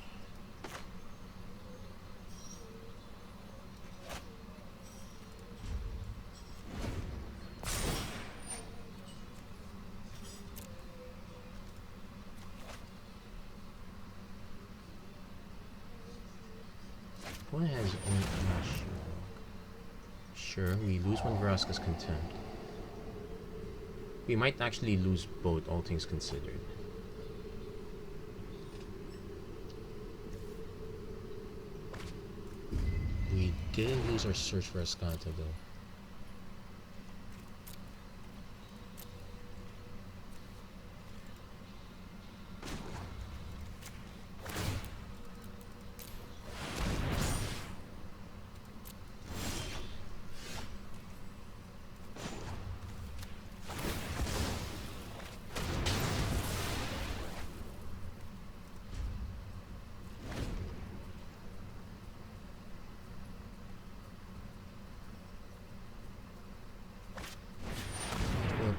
One has only Ashiok. Sure, we lose one Vraska's Contempt. We might actually lose both, all things considered. We didn't lose our search for Ascanta though.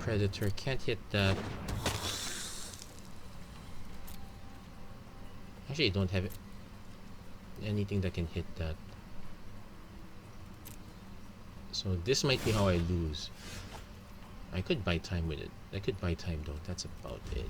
Predator can't hit that. Actually, I don't have anything that can hit that. So this might be how I lose. I could buy time with it. I could buy time though. That's about it.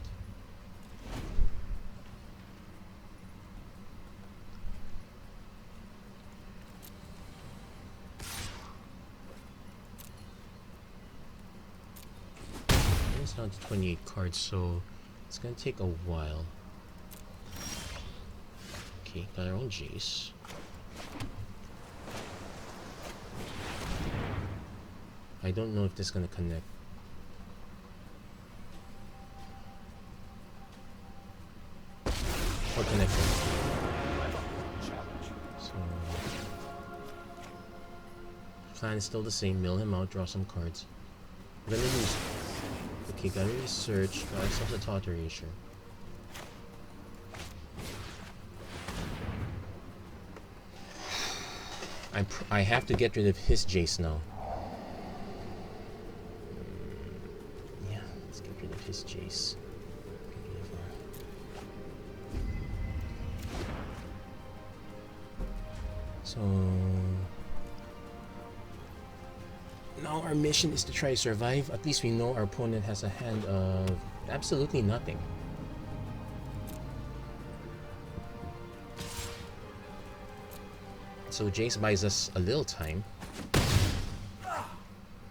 Down to 28 cards, so it's gonna take a while. Okay, got our own Jace. I don't know if this is gonna connect. Or connect. So plan is still the same, mill him out, draw some cards. We're gonna lose. Okay, gotta research, got ourselves a Thought Erasure. I have to get rid of his Jace now. Yeah, let's get rid of his Jace. So now our mission is to try to survive. At least we know our opponent has a hand of absolutely nothing. So Jace buys us a little time.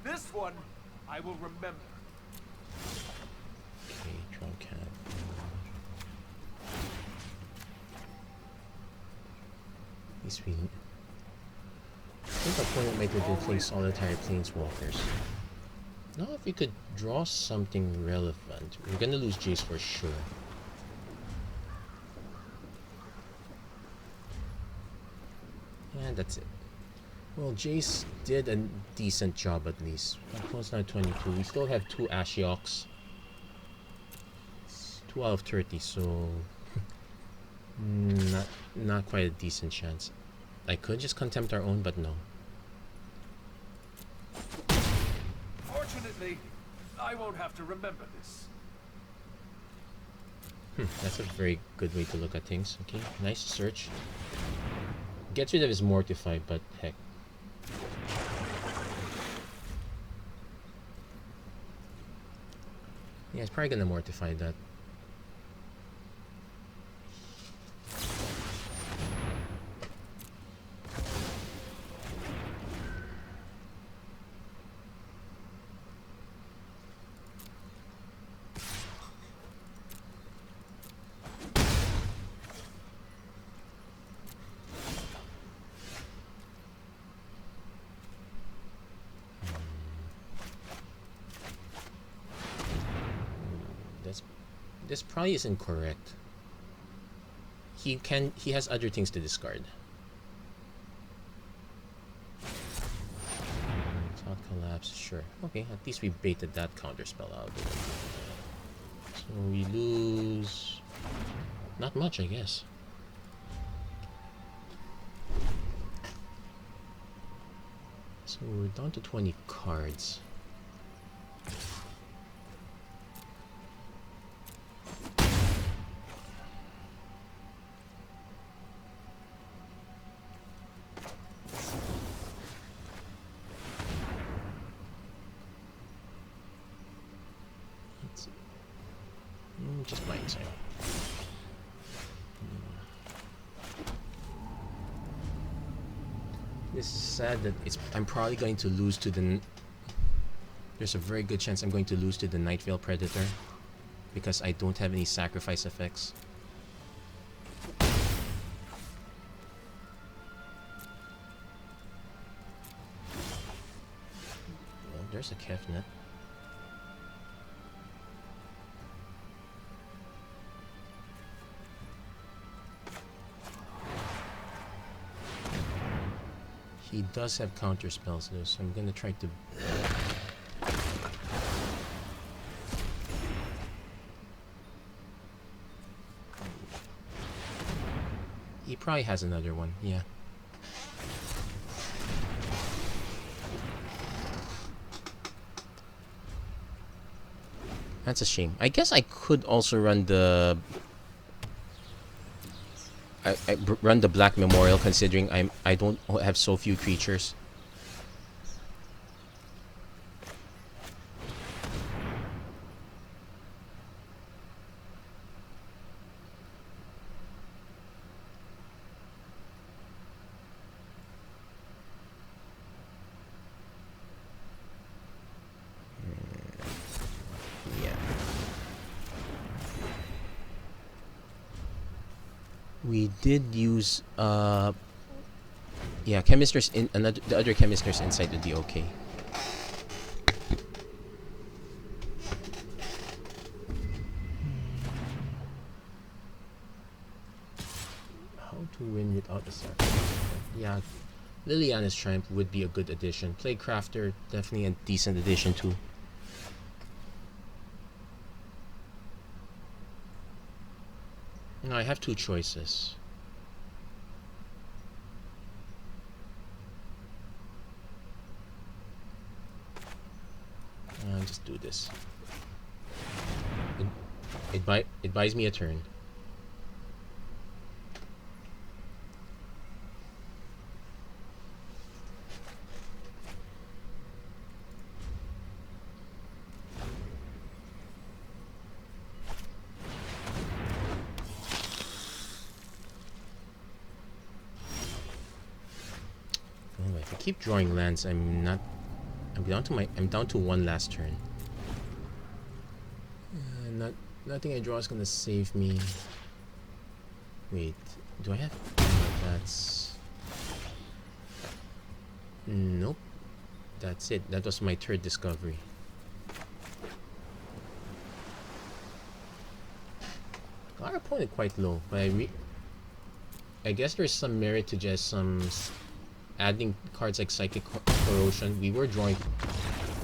This one I will remember. Okay, Drunk Cat. At least we... I think our opponent might have been playing solitary planeswalkers. Now if we could draw something relevant, we're gonna lose Jace for sure. And that's it. Well, Jace did a decent job at least. Close now 22. We still have 2 Ashioks. 2 out of 30, so... Not quite a decent chance. I could just contempt our own, but no. Fortunately, I won't have to remember this. That's a very good way to look at things. Okay, nice search. Gets rid of his Mortify, but heck. Yeah, he's probably gonna Mortify that. This probably isn't correct. He has other things to discard. Thought collapse, sure. Okay, at least we baited that counter spell out. So we lose not much, I guess. So we're down to 20 cards. Just blind side. This is sad that I'm probably going to lose to the... There's a very good chance I'm going to lose to the Nightveil Predator because I don't have any sacrifice effects. Well, there's a Kefnet. He does have counter spells though, so I'm gonna try to... He probably has another one, yeah. That's a shame. I guess I could also run the... run the Black Memorial, considering I don't have so few creatures. We did use yeah, Chemister's in the other Chemister's Insight would be okay. How to win without a sacrifice? Yeah, Liliana's Triumph would be a good addition. Plaguecrafter, definitely a decent addition too. No, I have two choices. Just do this. It buys me a turn. If I keep drawing lands, I'm down to one last turn. Nothing I draw is gonna save me. Wait, do I have? That's... Nope. That's it. That was my third discovery. Our opponent quite low, but I guess there's some merit to just some adding cards like Psychic Corrosion. We were drawing...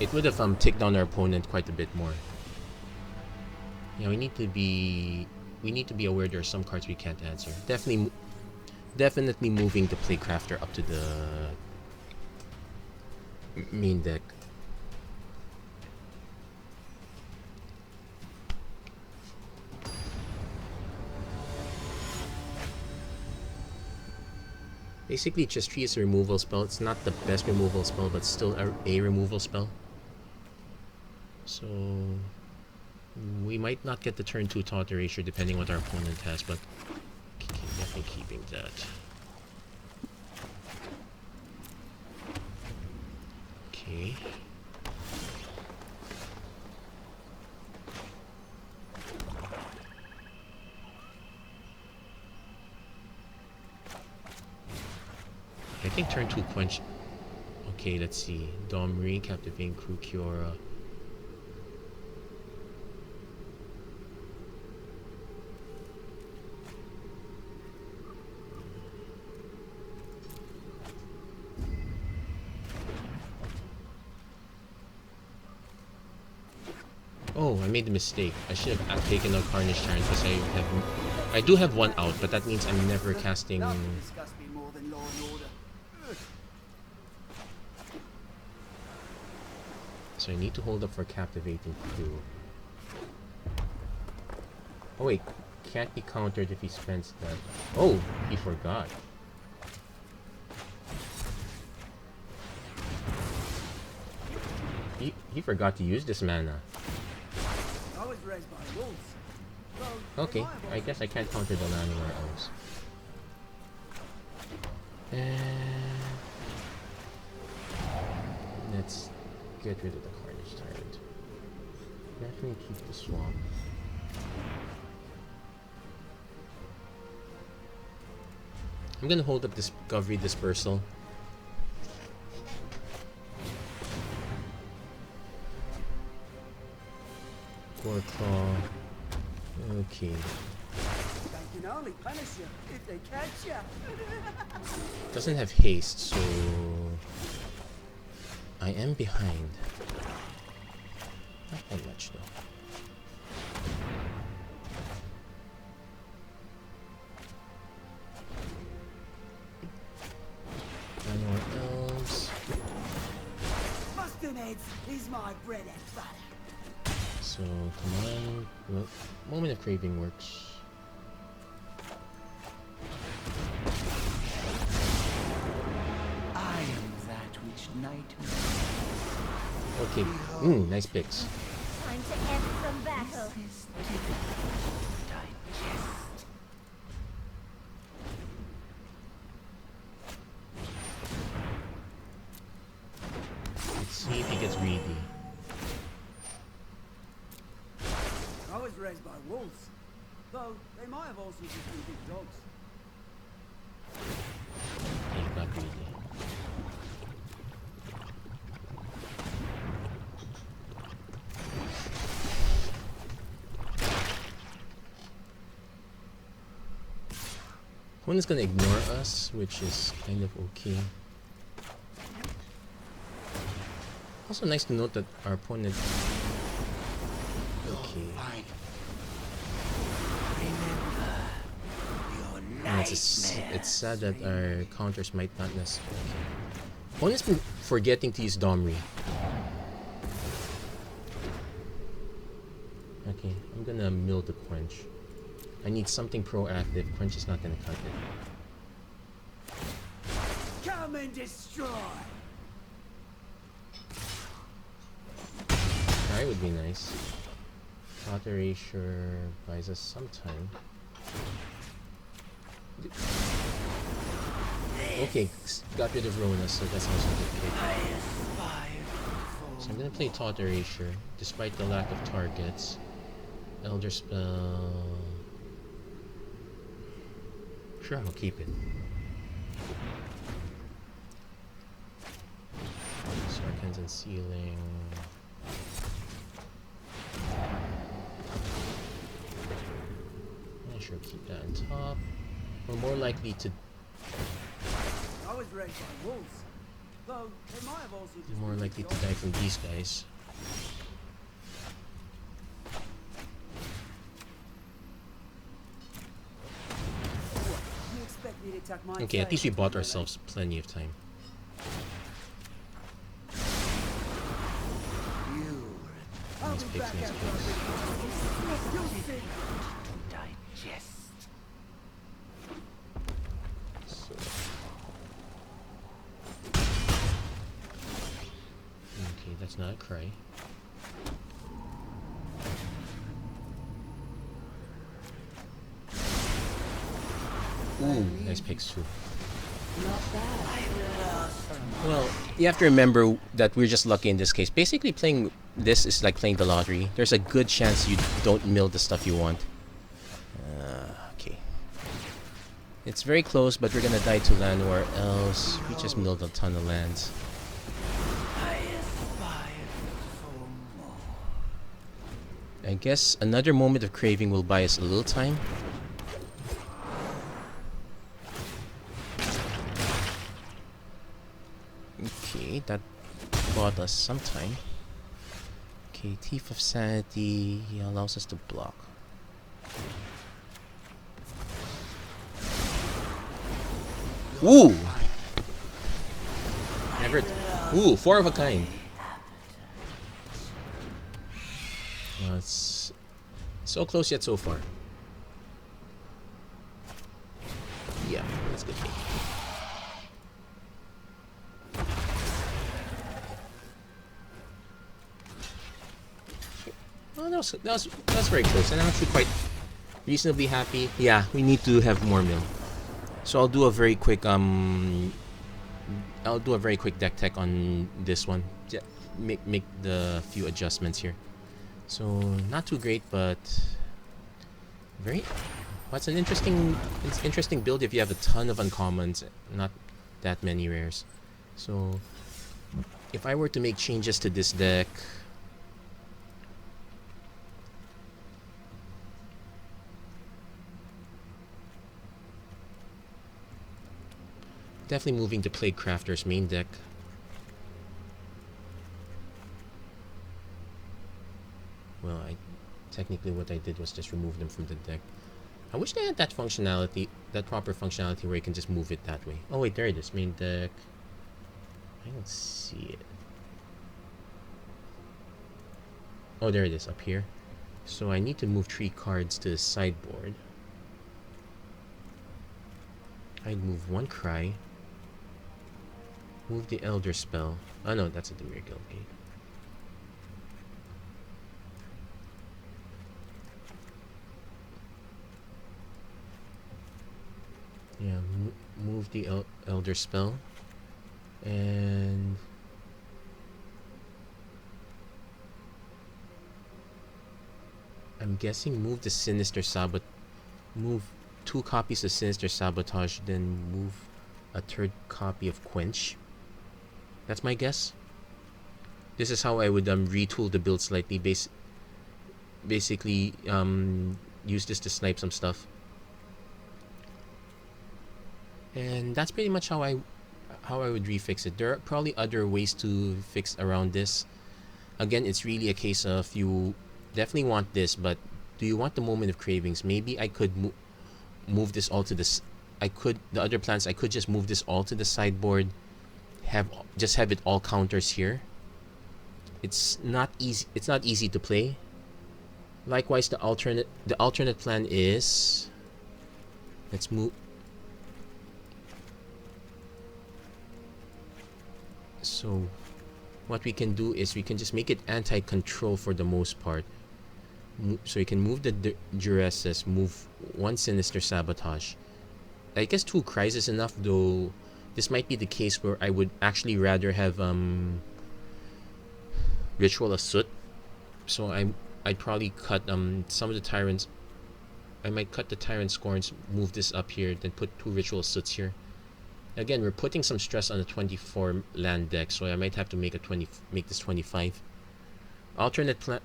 It would have ticked down our opponent quite a bit more. Yeah, we need to be we need to be aware there are some cards we can't answer. Definitely moving the Playcrafter up to the main deck. Basically, Chestry is a removal spell. It's not the best removal spell, but still a removal spell. So we might not get the turn 2 Taunt Erasure depending what our opponent has, but definitely keeping that. Okay. I think turn 2 Quench. Okay, let's see. Domri, Captivating Crew, Kiora. Oh, I made a mistake. I should have taken out Carnage Tyrant because I do have one out, but that means I'm never casting. So I need to hold up for Captivating Crew. Oh wait, can't be countered if he spends that. Oh, he forgot. He forgot to use this mana. Okay, I guess I can't counter the land anywhere else. And let's get rid of the Carnage Tyrant. Definitely keep the Swamp. I'm gonna hold up Discovery Dispersal. Claw. Okay. They can only punish you if they catch you. Doesn't have haste, so I am behind. Not that much though. No more elves. Busting heads is my bread and butter. So, come on. Well, Moment of Craving works. I am that which night. Okay. Nice picks. Time to end some battle. This is difficult to digest. Let's see if he gets greedy. I was raised by wolves, though they might have also just been big dogs. He got greedy. One is gonna ignore us, which is kind of okay. Also nice to note that our opponent. Okay. And it's sad that our counters might not necessarily. Opponent's been forgetting to use Domri. Okay, I'm gonna mill the Quench. I need something proactive. Quench is not gonna cut it. Come and destroy. Try would be nice. Thought Erasure buys us some time. Okay, got rid of Rona, so that's also good. So I'm gonna play Thought Erasure, despite the lack of targets. Elder Spell. Sure, I'll keep it. Sarkhan's and Sealing. Yeah, sure, keep that on top. We're more likely to. I was raised by wolves, though they might have also just More been likely big to dogs. die from these guys. attack might Okay, at take least we bought something like ourselves plenty of time. that. I'll Nice be picks, back nice after picks. You'll see. Digest. So. Okay, that's not a cry. Ooh, nice picks too. Well, you have to remember that we're just lucky in this case. Basically, playing this is like playing the lottery. There's a good chance you don't mill the stuff you want. Okay. It's very close, but we're gonna die to land or else we just milled a ton of lands. I guess another moment of craving will buy us a little time. Okay, that bought us some time. Okay, Thief of Sanity, he allows us to block. Ooh! Never. Ooh, 4 of a kind. It's so close yet so far. Yeah, that's good. Well, that was very close, and I'm actually quite reasonably happy. Yeah, we need to have more mill. So I'll do a very quick deck tech on this one. Make the few adjustments here. So not too great, but very. What's an interesting build if you have a ton of uncommons, not that many rares. So if I were to make changes to this deck, definitely moving to Plague Crafter's main deck. Well, technically what I did was just remove them from the deck. I wish they had that functionality, that proper functionality where you can just move it that way. Oh wait, there it is, main deck. I don't see it. Oh, there it is, up here. So I need to move 3 cards to the sideboard. I'd move 1 Cry. Move the Elder Spell. Oh no, that's a Demir Guildgate. Yeah, move the Elder Spell. And I'm guessing move the Sinister Sabot. Move 2 copies of Sinister Sabotage, then move a 3rd copy of Quench. That's my guess. This is how I would retool the build slightly. Basically, use this to snipe some stuff. And that's pretty much how I would refix it. There are probably other ways to fix around this. Again, it's really a case of you definitely want this, but do you want the moment of cravings? Maybe I could move this all to this. The other plans, I could just move this all to the sideboard. Just have it all counters here. It's not easy. It's not easy to play. Likewise, the alternate plan is, let's move. So what we can do is we can just make it anti-control for the most part. So you can move the Duresses, move 1 Sinister Sabotage. I guess 2 Cries is enough, though this might be the case where I would actually rather have Ritual of Soot. So I'd probably cut some of the Tyrants. I might cut the Tyrant Scorns, move this up here, then put 2 Ritual Soots here. Again, we're putting some stress on the 24 land deck, so I might have to make this 25. Alternate plan.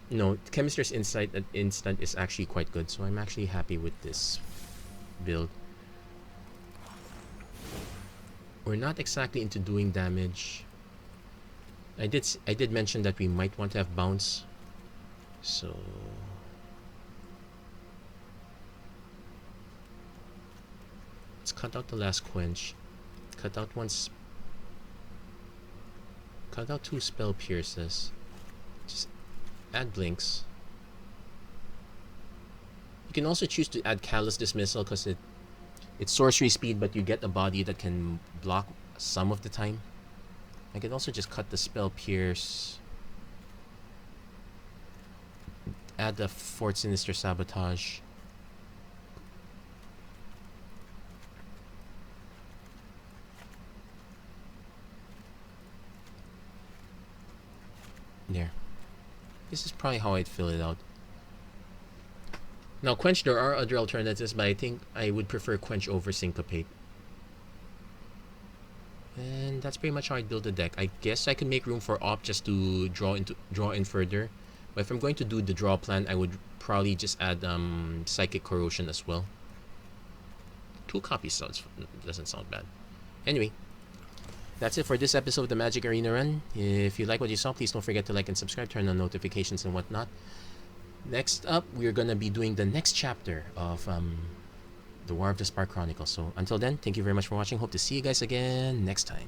No, Chemister's Insight at instant is actually quite good, so I'm actually happy with this build. We're not exactly into doing damage. I did mention that we might want to have bounce, so Let's cut out the last quench. Cut out cut out 2 spell pierces. Just add blinks. You can also choose to add callous dismissal because it's sorcery speed, but you get a body that can block some of the time. I can also just cut the spell pierce. Add the Fort Sinister Sabotage. There. This is probably how I'd fill it out. Now, Quench, there are other alternatives, but I think I would prefer Quench over Syncopate. And that's pretty much how I'd build the deck. I guess I could make room for Op just to draw in further. But if I'm going to do the draw plan, I would probably just add Psychic Corrosion as well. 2 copies doesn't sound bad. Anyway, that's it for this episode of the Magic Arena Run. If you like what you saw, please don't forget to like and subscribe, turn on notifications and whatnot. Next up, we're going to be doing the next chapter of the War of the Spark Chronicles. So until then, thank you very much for watching. Hope to see you guys again next time.